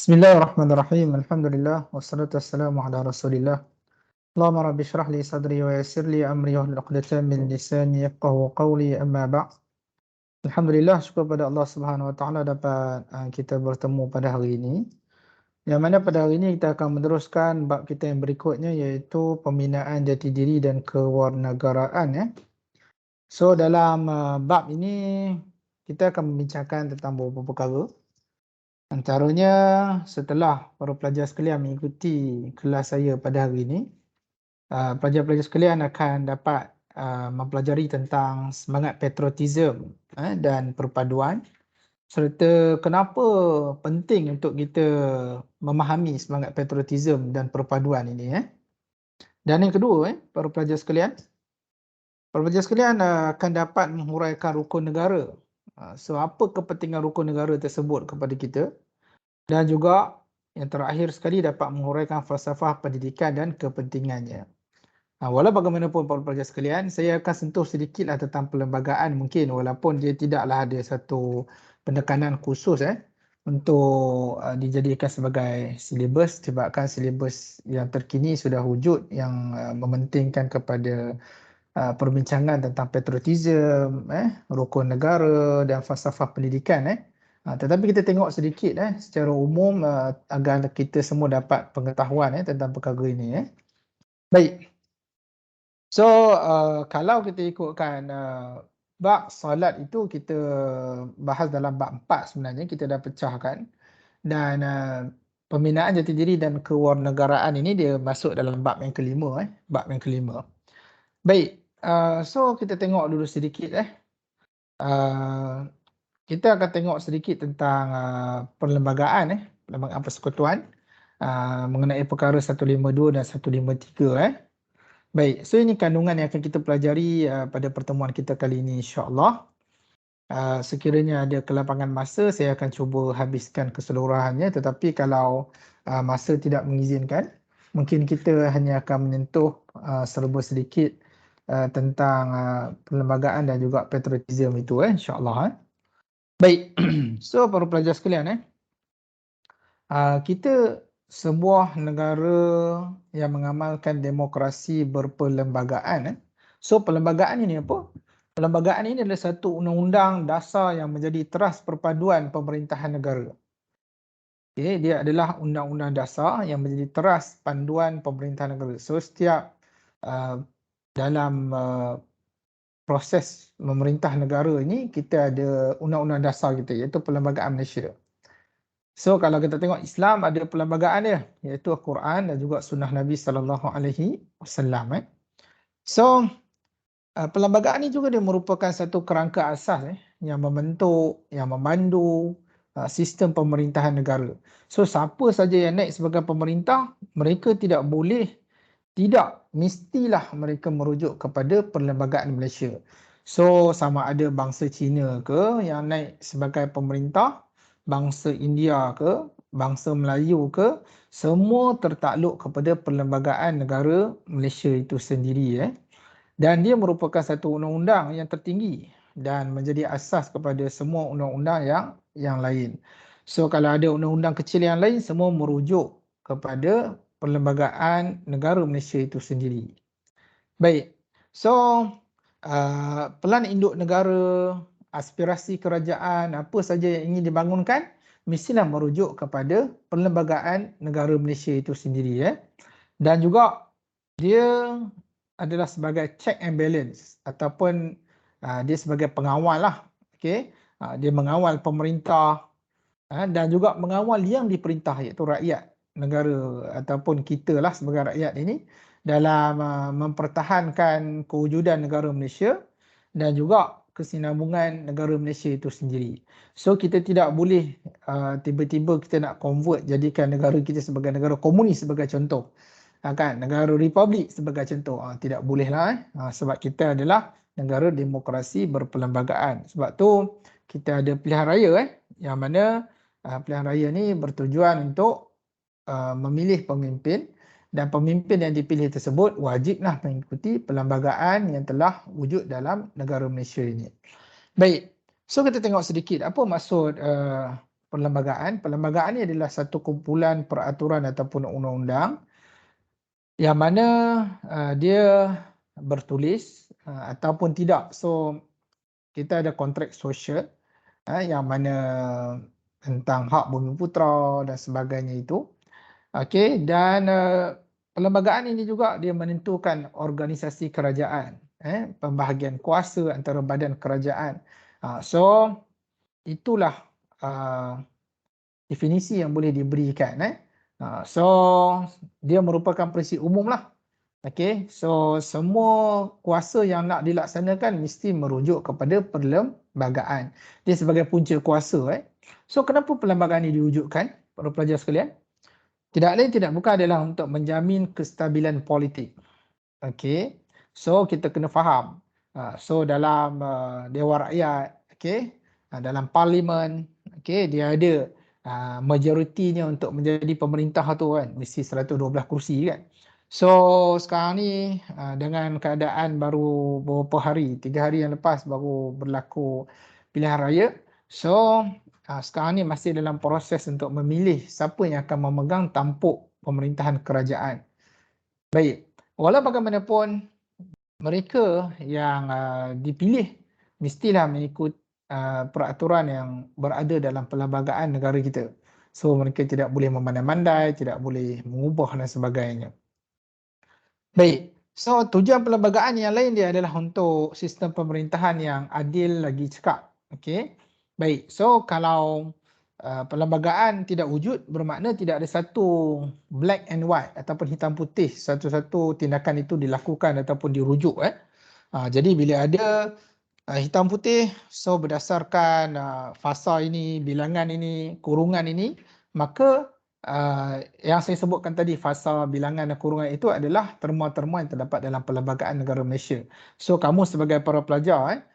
Bismillahirrahmanirrahim. Alhamdulillah wassalatu wassalamu ala Rasulillah. Allahumma rabbi shrah li sadri wa yassir li amri wahlul 'uqdatam min lisani yafqahu qawli, amma ba'd. Alhamdulillah, syukur pada Allah Subhanahu wa taala dapat kita bertemu pada hari ini. Yang mana pada hari ini kita akan meneruskan bab kita yang berikutnya, iaitu pembinaan jati diri dan kewarganegaraan, ya. So dalam bab ini kita akan membincangkan tentang beberapa perkara. Antaranya, setelah para pelajar sekalian mengikuti kelas saya pada hari ini, pelajar-pelajar sekalian akan dapat mempelajari tentang semangat patriotism dan perpaduan, serta kenapa penting untuk kita memahami semangat patriotism dan perpaduan ini. Dan yang kedua, para pelajar sekalian akan dapat menghuraikan rukun negara. So, apa kepentingan rukun negara tersebut kepada kita? Dan juga yang terakhir sekali dapat menguraikan falsafah pendidikan dan kepentingannya. Walau bagaimanapun para pelajar sekalian, saya akan sentuh sedikitlah tentang perlembagaan mungkin, walaupun dia tidaklah ada satu penekanan khusus untuk dijadikan sebagai silibus, sebabkan silibus yang terkini sudah wujud yang mementingkan kepada perbincangan tentang patriotism, rukun negara dan falsafah pendidikan. Tetapi kita tengok sedikit secara umum agar kita semua dapat pengetahuan tentang perkara ini. Baik. So kalau kita ikutkan bab solat itu, kita bahas dalam bab 4 sebenarnya, kita dah pecahkan. Dan pembinaan jati diri dan kewarganegaraan ini dia masuk dalam bab yang kelima. Bab yang kelima. Baik. So kita tengok dulu sedikit kita akan tengok sedikit tentang perlembagaan perlembagaan persekutuan mengenai perkara 152 dan 153. Baik, so ini kandungan yang akan kita pelajari pada pertemuan kita kali ini, insya-Allah. Sekiranya ada kelapangan masa, saya akan cuba habiskan keseluruhannya, tetapi kalau masa tidak mengizinkan, mungkin kita hanya akan menyentuh serba sedikit tentang perlembagaan dan juga patriotism itu, insya-Allah. Baik, so para pelajar sekalian, kita sebuah negara yang mengamalkan demokrasi berperlembagaan. So perlembagaan ini apa? Perlembagaan ini adalah satu undang-undang dasar yang menjadi teras perpaduan pemerintahan negara. Okay, dia adalah undang-undang dasar yang menjadi teras panduan pemerintahan negara. So setiap dalam proses memerintah negara ini, kita ada undang-undang dasar kita, iaitu Perlembagaan Malaysia. So kalau kita tengok Islam ada perlembagaan dia, iaitu Al-Quran dan juga Sunnah Nabi SAW. So perlembagaan ini juga dia merupakan satu kerangka asas yang membentuk, yang memandu sistem pemerintahan negara. So siapa saja yang naik sebagai pemerintah, mereka mestilah mereka merujuk kepada Perlembagaan Malaysia. So sama ada bangsa Cina ke yang naik sebagai pemerintah, bangsa India ke, bangsa Melayu ke, semua tertakluk kepada Perlembagaan Negara Malaysia itu sendiri. Dan dia merupakan satu undang-undang yang tertinggi dan menjadi asas kepada semua undang-undang yang lain. So kalau ada undang-undang kecil yang lain, semua merujuk kepada Perlembagaan Negara Malaysia itu sendiri. Baik, so pelan induk negara, aspirasi kerajaan, apa saja yang ingin dibangunkan, mestilah merujuk kepada Perlembagaan Negara Malaysia itu sendiri. Dan juga dia adalah sebagai check and balance ataupun dia sebagai pengawal lah. Okay? Dia mengawal pemerintah dan juga mengawal yang diperintah, iaitu rakyat negara ataupun kita lah sebagai rakyat ini dalam mempertahankan kewujudan negara Malaysia dan juga kesinambungan negara Malaysia itu sendiri. So kita tidak boleh tiba-tiba kita nak convert, jadikan negara kita sebagai negara komunis sebagai contoh. Kan, negara republik sebagai contoh. Tidak boleh lah sebab kita adalah negara demokrasi berperlembagaan. Sebab tu kita ada pilihan raya yang mana pilihan raya ni bertujuan untuk memilih pemimpin, dan pemimpin yang dipilih tersebut wajiblah mengikuti perlembagaan yang telah wujud dalam negara Malaysia ini. Baik, so kita tengok sedikit apa maksud perlembagaan. Perlembagaan ni adalah satu kumpulan peraturan ataupun undang-undang yang mana dia bertulis ataupun tidak. So kita ada kontrak sosial yang mana tentang hak bumi putera dan sebagainya itu. Okey, dan perlembagaan ini juga dia menentukan organisasi kerajaan, pembahagian kuasa antara badan kerajaan. So itulah definisi yang boleh diberikan. So dia merupakan prinsip umum lah. Okey, so semua kuasa yang nak dilaksanakan mesti merujuk kepada perlembagaan. Dia sebagai punca kuasa. So kenapa perlembagaan ini diwujudkan, para pelajar sekalian? Tidak lain tidak bukan adalah untuk menjamin kestabilan politik. Okey. So kita kena faham. So dalam Dewan Rakyat, okey, dalam parlimen, okey, dia ada majoritinya untuk menjadi pemerintah tu kan, mesti 112 kursi kan. So sekarang ni dengan keadaan baru beberapa hari, 3 hari yang lepas baru berlaku pilihan raya. So sekarang ni masih dalam proses untuk memilih siapa yang akan memegang tampuk pemerintahan kerajaan. Baik, walau bagaimanapun mereka yang dipilih mestilah mengikut peraturan yang berada dalam perlembagaan negara kita. So mereka tidak boleh memandai-mandai, tidak boleh mengubah dan sebagainya. Baik, so tujuan perlembagaan yang lain dia adalah untuk sistem pemerintahan yang adil lagi cekap. Okey. Baik, so kalau perlembagaan tidak wujud bermakna tidak ada satu black and white ataupun hitam putih satu-satu tindakan itu dilakukan ataupun dirujuk. Jadi bila ada hitam putih, so berdasarkan fasa ini, bilangan ini, kurungan ini, maka yang saya sebutkan tadi fasa, bilangan dan kurungan itu adalah terma-terma yang terdapat dalam Perlembagaan Negara Malaysia. So kamu sebagai para pelajar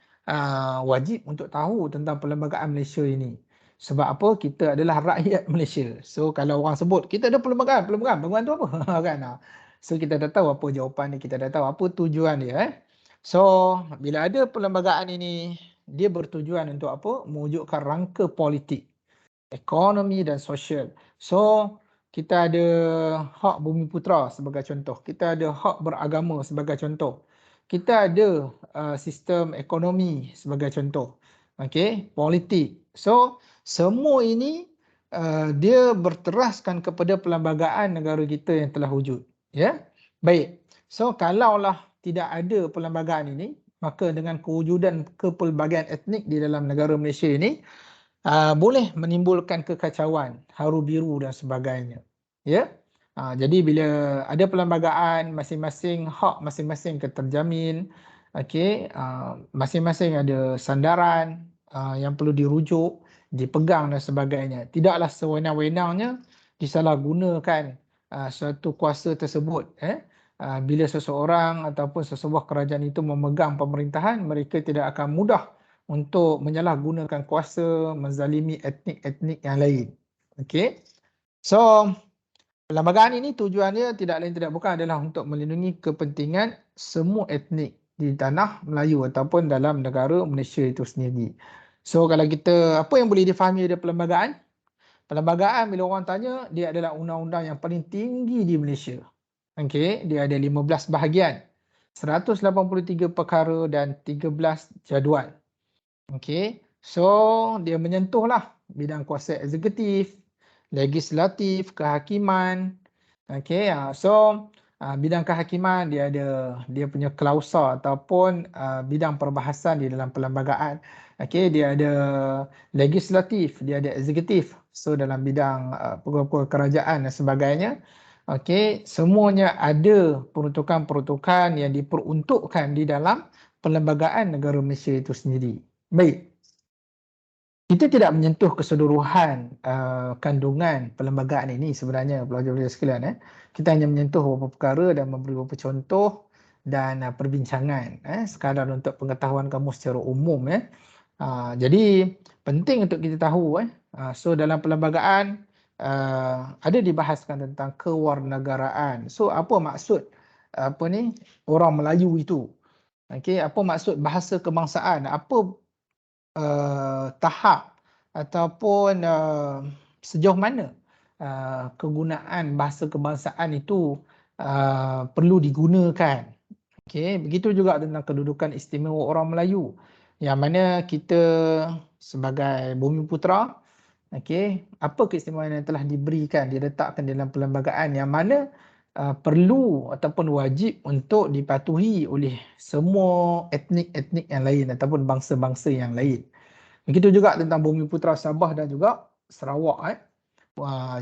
wajib untuk tahu tentang Perlembagaan Malaysia ini. Sebab apa? Kita adalah rakyat Malaysia. So kalau orang sebut kita ada perlembagaan tu apa? Kan? So kita dah tahu apa jawapan dia, kita dah tahu apa tujuan dia. So bila ada perlembagaan ini, dia bertujuan untuk apa? Mewujudkan rangka politik, ekonomi dan sosial. So kita ada hak bumi putera sebagai contoh. Kita ada hak beragama sebagai contoh. Kita ada sistem ekonomi sebagai contoh. Okey, politik. So semua ini dia berteraskan kepada perlembagaan negara kita yang telah wujud. Ya. Baik. So kalaulah tidak ada perlembagaan ini, maka dengan kewujudan kepelbagaian etnik di dalam negara Malaysia ini boleh menimbulkan kekacauan, haru biru dan sebagainya. Ya. Jadi bila ada perlembagaan, masing-masing hak masing-masing terjamin. Okey, masing-masing ada sandaran yang perlu dirujuk, dipegang dan sebagainya. Tidaklah sewenang-wenangnya disalahgunakan suatu kuasa tersebut. Bila seseorang ataupun sesebuah kerajaan itu memegang pemerintahan, mereka tidak akan mudah untuk menyalahgunakan kuasa, menzalimi etnik-etnik yang lain. Okey. So perlembagaan ini tujuannya tidak lain tidak bukan adalah untuk melindungi kepentingan semua etnik di tanah Melayu ataupun dalam negara Malaysia itu sendiri. So kalau kita, apa yang boleh difahami dari perlembagaan? Perlembagaan bila orang tanya, dia adalah undang-undang yang paling tinggi di Malaysia. Okey, dia ada 15 bahagian, 183 perkara dan 13 jadual. Okey, so dia menyentuhlah bidang kuasa eksekutif, legislatif, kehakiman. Okey, so bidang kehakiman dia ada dia punya klausa ataupun bidang perbahasan di dalam perlembagaan. Okey, dia ada legislatif, dia ada eksekutif. So dalam bidang perkara kerajaan dan sebagainya. Okey, semuanya ada peruntukan-peruntukan yang diperuntukkan di dalam Perlembagaan Negara Malaysia itu sendiri. Baik. Kita tidak menyentuh keseluruhan kandungan perlembagaan ini sebenarnya, pelajar-pelajar sekalian. Kita hanya menyentuh beberapa perkara dan memberi beberapa contoh dan perbincangan sekadar untuk pengetahuan kamu secara umum. Jadi penting untuk kita tahu. So dalam perlembagaan ada dibahaskan tentang kewarganegaraan. So apa maksud orang Melayu itu? Okey, apa maksud bahasa kebangsaan? Apa tahap ataupun sejauh mana kegunaan bahasa kebangsaan itu perlu digunakan. Okey, begitu juga tentang kedudukan istimewa orang Melayu yang mana kita sebagai Bumiputera, okey, apa keistimewaan yang telah diberikan, diletakkan dalam perlembagaan yang mana perlu ataupun wajib untuk dipatuhi oleh semua etnik-etnik yang lain ataupun bangsa-bangsa yang lain. Begitu juga tentang Bumiputera Sabah dan juga Sarawak.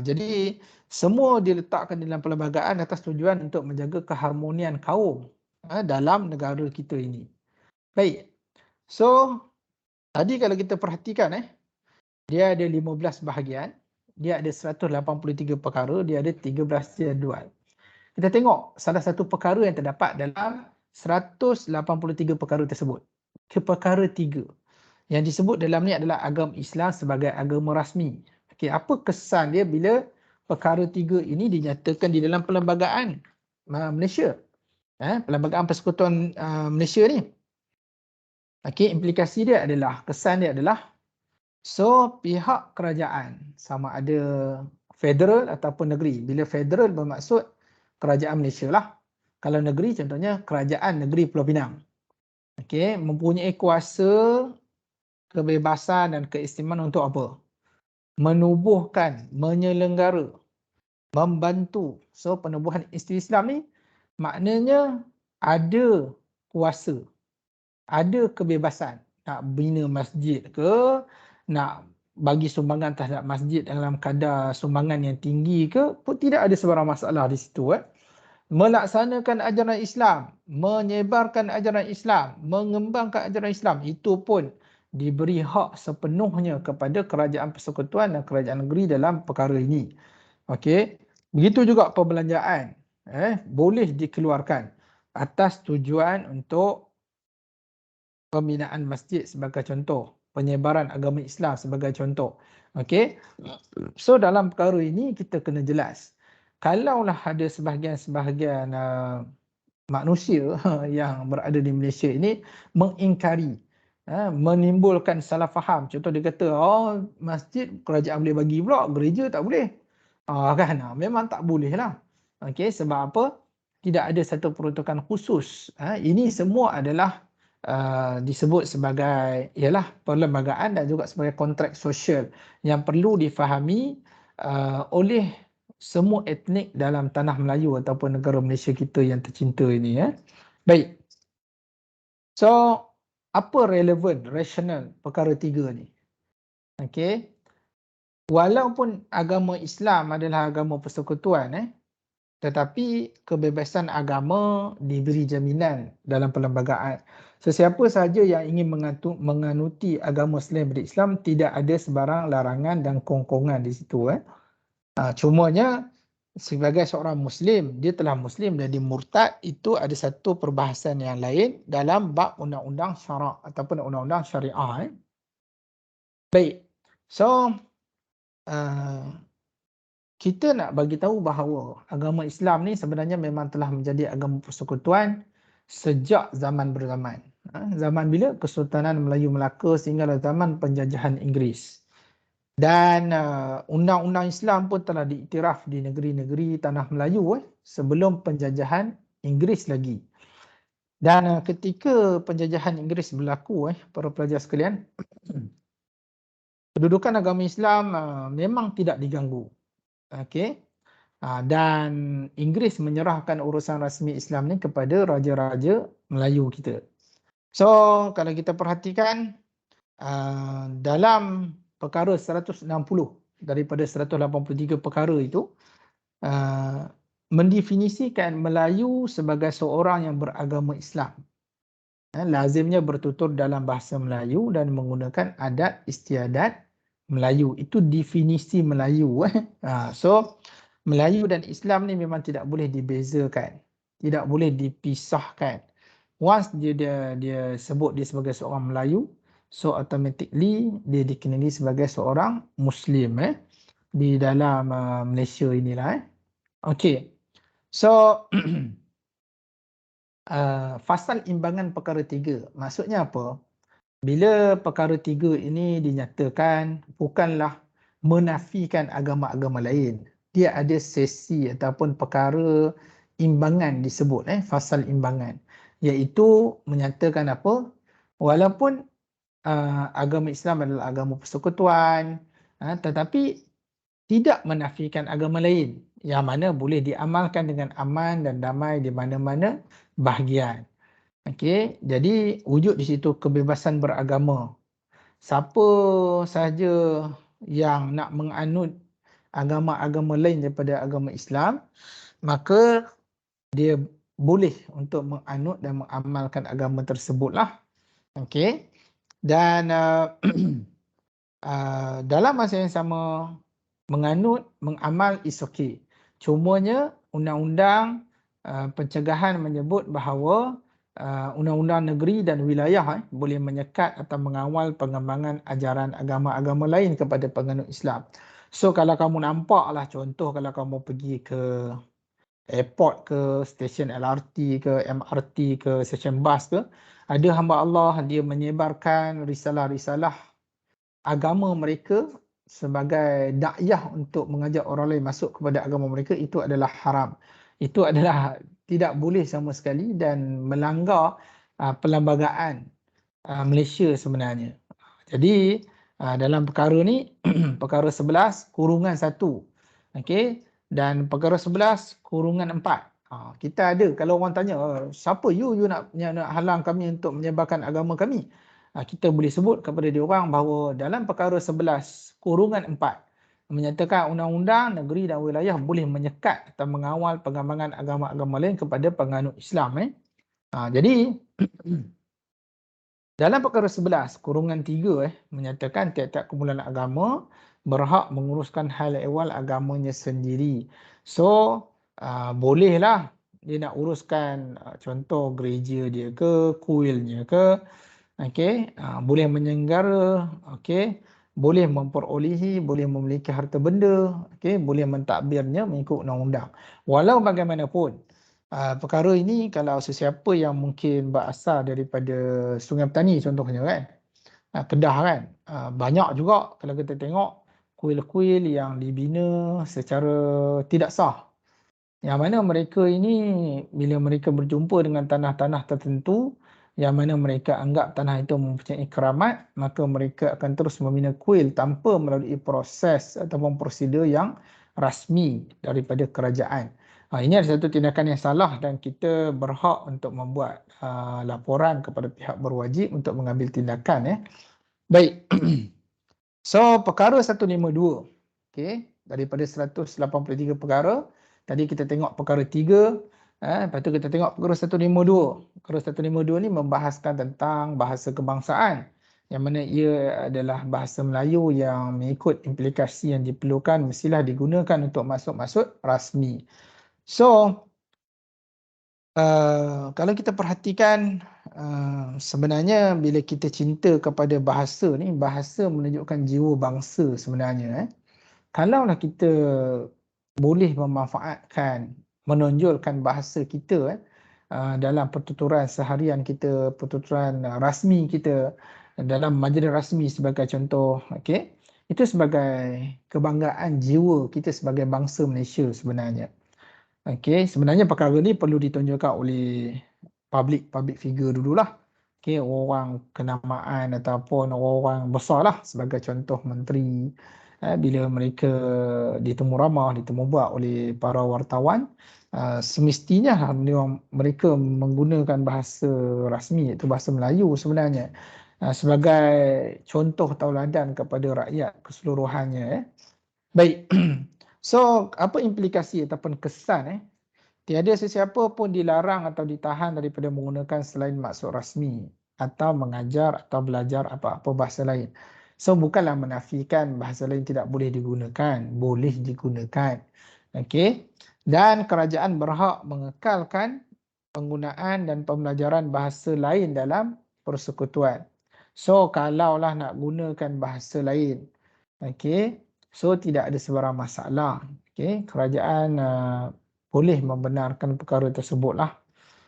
Jadi semua diletakkan dalam perlembagaan atas tujuan untuk menjaga keharmonian kaum dalam negara kita ini. Baik. So, tadi kalau kita perhatikan dia ada 15 bahagian, dia ada 183 perkara, dia ada 13 jadual. Kita tengok salah satu perkara yang terdapat dalam 183 perkara tersebut. Perkara 3. Yang disebut dalam ni adalah agama Islam sebagai agama rasmi. Okey, apa kesan dia bila perkara 3 ini dinyatakan di dalam perlembagaan Malaysia? Perlembagaan Persekutuan Malaysia ni. Okey, implikasi dia adalah, kesan dia adalah, so pihak kerajaan sama ada federal ataupun negeri. Bila federal bermaksud kerajaan Malaysia lah. Kalau negeri contohnya kerajaan negeri Pulau Pinang. Okey, mempunyai kuasa, kebebasan dan keistimewaan untuk apa? Menubuhkan, menyelenggara, membantu. So penubuhan institusi Islam ni maknanya ada kuasa, ada kebebasan nak bina masjid ke, nak bagi sumbangan terhadap masjid dalam kadar sumbangan yang tinggi ke, pun tidak ada sebarang masalah di situ. Melaksanakan ajaran Islam, menyebarkan ajaran Islam, mengembangkan ajaran Islam, itu pun diberi hak sepenuhnya kepada kerajaan persekutuan dan kerajaan negeri dalam perkara ini. Okey, begitu juga perbelanjaan boleh dikeluarkan atas tujuan untuk pembinaan masjid sebagai contoh, penyebaran agama Islam sebagai contoh. Okey. So dalam perkara ini kita kena jelas. Kalaulah ada sebahagian-sebahagian manusia yang berada di Malaysia ini mengingkari, menimbulkan salah faham. Contoh dia kata, oh masjid kerajaan boleh bagi pula, gereja tak boleh. Kan, memang tak boleh lah. Okey, sebab apa? Tidak ada satu peruntukan khusus. Ini semua adalah disebut sebagai ialah perlembagaan dan juga sebagai kontrak sosial yang perlu difahami oleh semua etnik dalam tanah Melayu ataupun negara Malaysia kita yang tercinta ini. Baik. So, apa relevan, rasional perkara 3 ni? Okey. Walaupun agama Islam adalah agama persekutuan, tetapi kebebasan agama diberi jaminan dalam perlembagaan. Sesiapa sahaja yang ingin menganuti agama selain daripada Islam, tidak ada sebarang larangan dan kongkongan di situ. Cumanya sebagai seorang Muslim, dia telah Muslim dan dia murtad, itu ada satu perbahasan yang lain dalam bab undang-undang syarak ataupun undang-undang syariah. Baik, so kita nak bagi tahu bahawa agama Islam ni sebenarnya memang telah menjadi agama persekutuan sejak zaman berzaman. Zaman bila? Kesultanan Melayu Melaka sehingga zaman penjajahan Inggeris. Dan undang-undang Islam pun telah diiktiraf di negeri-negeri tanah Melayu sebelum penjajahan Inggeris lagi. Dan ketika penjajahan Inggeris berlaku, para pelajar sekalian, kedudukan agama Islam memang tidak diganggu. Okey. Dan Inggeris menyerahkan urusan rasmi Islam ni kepada raja-raja Melayu kita. So, kalau kita perhatikan dalam perkara 160 daripada 183 perkara itu mendefinisikan Melayu sebagai seorang yang beragama Islam. Lazimnya bertutur dalam bahasa Melayu dan menggunakan adat istiadat Melayu. Itu definisi Melayu. So, Melayu dan Islam ni memang tidak boleh dibezakan. Tidak boleh dipisahkan. Once dia sebut dia sebagai seorang Melayu, so automatically dia dikenali sebagai seorang Muslim di dalam Malaysia inilah. Okey. So fasal imbangan perkara 3 maksudnya apa? bila perkara tiga ini dinyatakan bukanlah menafikan agama-agama lain. Dia ada sesi ataupun perkara imbangan disebut, fasal imbangan. Iaitu menyatakan apa? Walaupun agama Islam adalah agama persekutuan, tetapi tidak menafikan agama lain yang mana boleh diamalkan dengan aman dan damai di mana-mana bahagian. Okey, jadi wujud di situ kebebasan beragama. Siapa sahaja yang nak menganut agama-agama lain daripada agama Islam, maka dia boleh untuk menganut dan mengamalkan agama tersebutlah. Okey. Dan dalam masa yang sama, menganut, mengamal is okay. Cumanya undang-undang pencegahan menyebut bahawa undang-undang negeri dan wilayah boleh menyekat atau mengawal pengembangan ajaran agama-agama lain kepada penganut Islam. So kalau kamu nampaklah, contoh kalau kamu pergi ke airport ke, stesen LRT ke, MRT ke, stesen bas ke, ada hamba Allah dia menyebarkan risalah-risalah agama mereka sebagai dakwah untuk mengajak orang lain masuk kepada agama mereka, itu adalah haram. Itu adalah tidak boleh sama sekali dan melanggar perlembagaan Malaysia sebenarnya. Jadi dalam perkara ni perkara 11 kurungan 1. Okey, dan perkara 11 kurungan 4. Kita ada, kalau orang tanya siapa you nak halang kami untuk menyebarkan agama kami? Kita boleh sebut kepada dia orang bahawa dalam perkara 11 kurungan 4 menyatakan undang-undang negeri dan wilayah boleh menyekat atau mengawal pengembangan agama-agama lain kepada penganut Islam. Jadi dalam perkara 11 kurungan 3 menyatakan tiap-tiap kumpulan agama berhak menguruskan hal ehwal agamanya sendiri. So bolehlah dia nak uruskan contoh gereja dia ke, kuilnya ke, okey, boleh menyenggara, okey, boleh memperolehi, boleh memiliki harta benda, okey, boleh mentadbirnya mengikut undang-undang. Walau bagaimanapun, perkara ini kalau sesiapa yang mungkin berasal daripada Sungai Petani contohnya kan, Kedah kan, banyak juga kalau kita tengok kuil-kuil yang dibina secara tidak sah. Yang mana mereka ini bila mereka berjumpa dengan tanah-tanah tertentu yang mana mereka anggap tanah itu mempunyai keramat, maka mereka akan terus membina kuil tanpa melalui proses ataupun prosedur yang rasmi daripada kerajaan. Ini adalah satu tindakan yang salah dan kita berhak untuk membuat laporan kepada pihak berwajib untuk mengambil tindakan. Baik. So perkara 152. Okey, daripada 183 perkara, tadi kita tengok perkara 3, lepas tu kita tengok perkara 152. Perkara 152 ni membahaskan tentang bahasa kebangsaan, yang mana ia adalah bahasa Melayu yang mengikut implikasi yang diperlukan mestilah digunakan untuk maksud-maksud rasmi. So kalau kita perhatikan, sebenarnya bila kita cinta kepada bahasa ni, bahasa menunjukkan jiwa bangsa sebenarnya. Kalaulah kita boleh memanfaatkan, menonjolkan bahasa kita dalam pertuturan seharian kita, pertuturan rasmi kita, dalam majlis rasmi sebagai contoh, okey, itu sebagai kebanggaan jiwa kita sebagai bangsa Malaysia sebenarnya. Okey, sebenarnya perkara ni perlu ditonjolkan oleh public figure dululah. Okey, orang kenamaan ataupun orang besarlah, sebagai contoh menteri, bila mereka ditemu ramah, ditemu buat oleh para wartawan, semestinya mereka menggunakan bahasa rasmi iaitu bahasa Melayu sebenarnya, sebagai contoh tauladan kepada rakyat keseluruhannya. Baik. So, apa implikasi ataupun kesan? Tiada sesiapa pun dilarang atau ditahan daripada menggunakan selain maksud rasmi atau mengajar atau belajar apa-apa bahasa lain. So, bukanlah menafikan bahasa lain tidak boleh digunakan. Boleh digunakan. Okey. Dan kerajaan berhak mengekalkan penggunaan dan pembelajaran bahasa lain dalam persekutuan. So, kalaulah nak gunakan bahasa lain, okey, so tidak ada sebarang masalah. Okey, kerajaan boleh membenarkan perkara tersebutlah.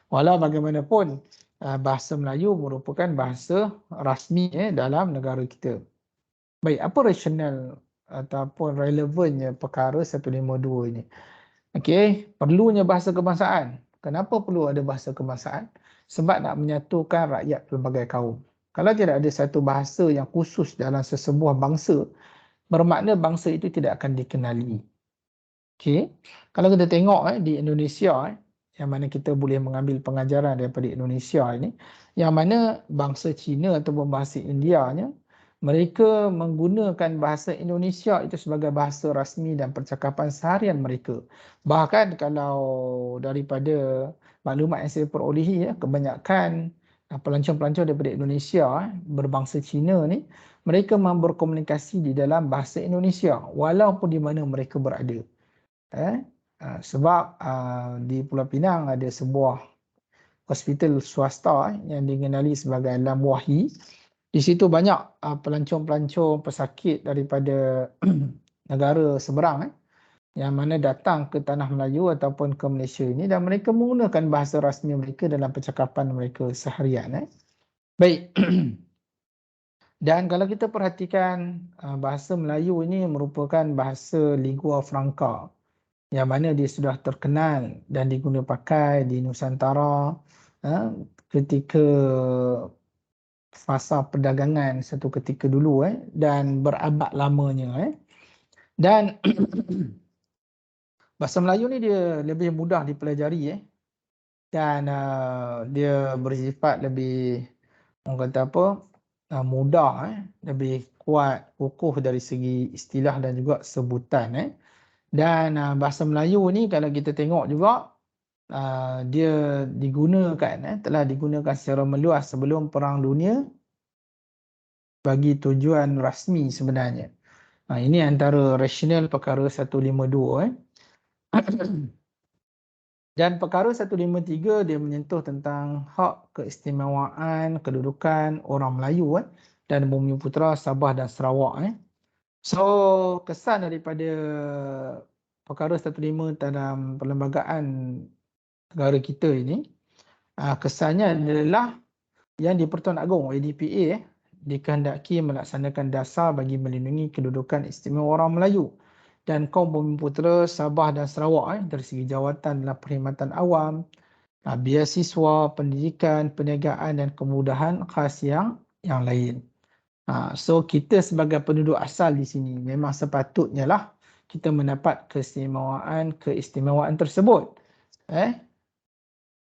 Walau bagaimanapun, bahasa Melayu merupakan bahasa rasmi dalam negara kita. Baik, apa rasional ataupun relevannya perkara 152 ini? Okey, perlunya bahasa kebangsaan. Kenapa perlu ada bahasa kebangsaan? Sebab nak menyatukan rakyat pelbagai kaum. Kalau tidak ada satu bahasa yang khusus dalam sesebuah bangsa, bermakna bangsa itu tidak akan dikenali. Okey, kalau kita tengok di Indonesia yang mana kita boleh mengambil pengajaran daripada Indonesia ini, yang mana bangsa Cina ataupun bahasa Indianya, mereka menggunakan bahasa Indonesia itu sebagai bahasa rasmi dan percakapan seharian mereka. Bahkan kalau daripada maklumat yang saya perolehi kebanyakan pelancong-pelancong daripada Indonesia berbangsa Cina ni, mereka berkomunikasi di dalam bahasa Indonesia walaupun di mana mereka berada. Sebab di Pulau Pinang ada sebuah hospital swasta yang dikenali sebagai Lam Wahyi. Di situ banyak pelancong-pelancong pesakit daripada negara seberang yang mana datang ke Tanah Melayu ataupun ke Malaysia ini dan mereka menggunakan bahasa rasmi mereka dalam percakapan mereka seharian. Baik. Dan kalau kita perhatikan bahasa Melayu ini merupakan bahasa lingua franca yang mana dia sudah terkenal dan diguna pakai di Nusantara ketika fasa perdagangan satu ketika dulu dan berabad lamanya dan bahasa Melayu ni dia lebih mudah dipelajari dan dia bersifat lebih orang kata apa mudah lebih kuat kukuh dari segi istilah dan juga sebutan dan bahasa Melayu ni kalau kita tengok juga dia digunakan telah digunakan secara meluas sebelum Perang Dunia bagi tujuan rasmi sebenarnya. Ini antara rasional perkara 152 Dan perkara 153 dia menyentuh tentang hak keistimewaan kedudukan orang Melayu dan Bumiputera Sabah dan Sarawak. So kesan daripada perkara 155 dalam perlembagaan negara kita ini kesannya adalah yang di-Pertuan Agong ADPA dikehendaki melaksanakan dasar bagi melindungi kedudukan istimewa orang Melayu dan kaum Bumiputera Sabah dan Sarawak dari segi jawatan dalam perkhidmatan awam, biasiswa, pendidikan, perniagaan dan kemudahan khas yang lain. So kita sebagai penduduk asal di sini memang sepatutnya lah kita mendapat keistimewaan tersebut.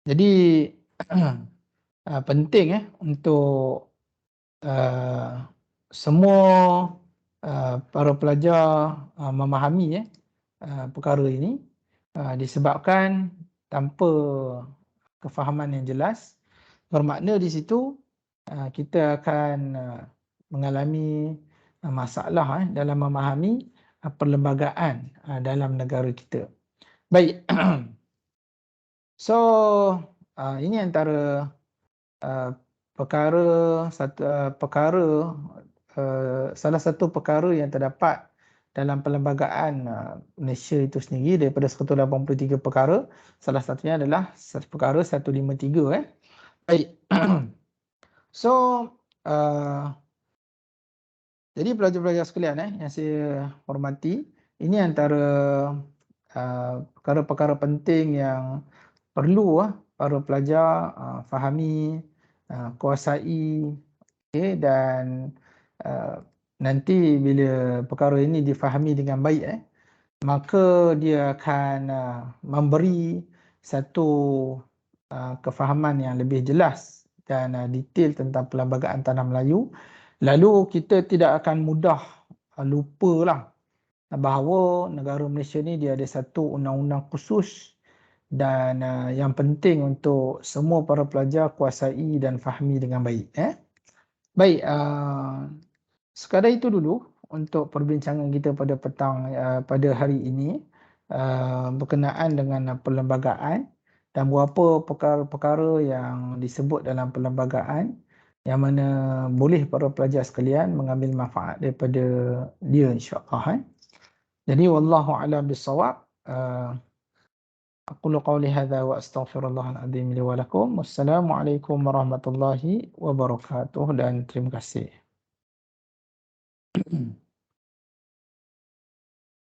Jadi penting untuk semua para pelajar memahami perkara ini disebabkan tanpa kefahaman yang jelas bermakna di situ kita akan mengalami masalah dalam memahami perlembagaan dalam negara kita. Baik. So ini antara salah satu perkara yang terdapat dalam perlembagaan Malaysia itu sendiri daripada 183 perkara, salah satunya adalah perkara 153 Baik. So jadi pelajar-pelajar sekalian yang saya hormati, ini antara perkara-perkara penting yang perlu para pelajar fahami, kuasai dan nanti bila perkara ini difahami dengan baik maka dia akan memberi satu kefahaman yang lebih jelas dan detail tentang perlembagaan Tanah Melayu. Lalu kita tidak akan mudah lupalah bahawa negara Malaysia ni dia ada satu undang-undang khusus dan yang penting untuk semua para pelajar kuasai dan fahami dengan baik. Baik, sekadar itu dulu untuk perbincangan kita pada petang pada hari ini berkenaan dengan perlembagaan dan beberapa perkara-perkara yang disebut dalam perlembagaan yang mana boleh para pelajar sekalian mengambil manfaat daripada dia insya-Allah. Jadi wallahu a'lam bissawab. Aqulu qawli hadza wa astaghfirullahal adzim li wa lakum. Wassalamualaikum warahmatullahi wabarakatuh dan terima kasih.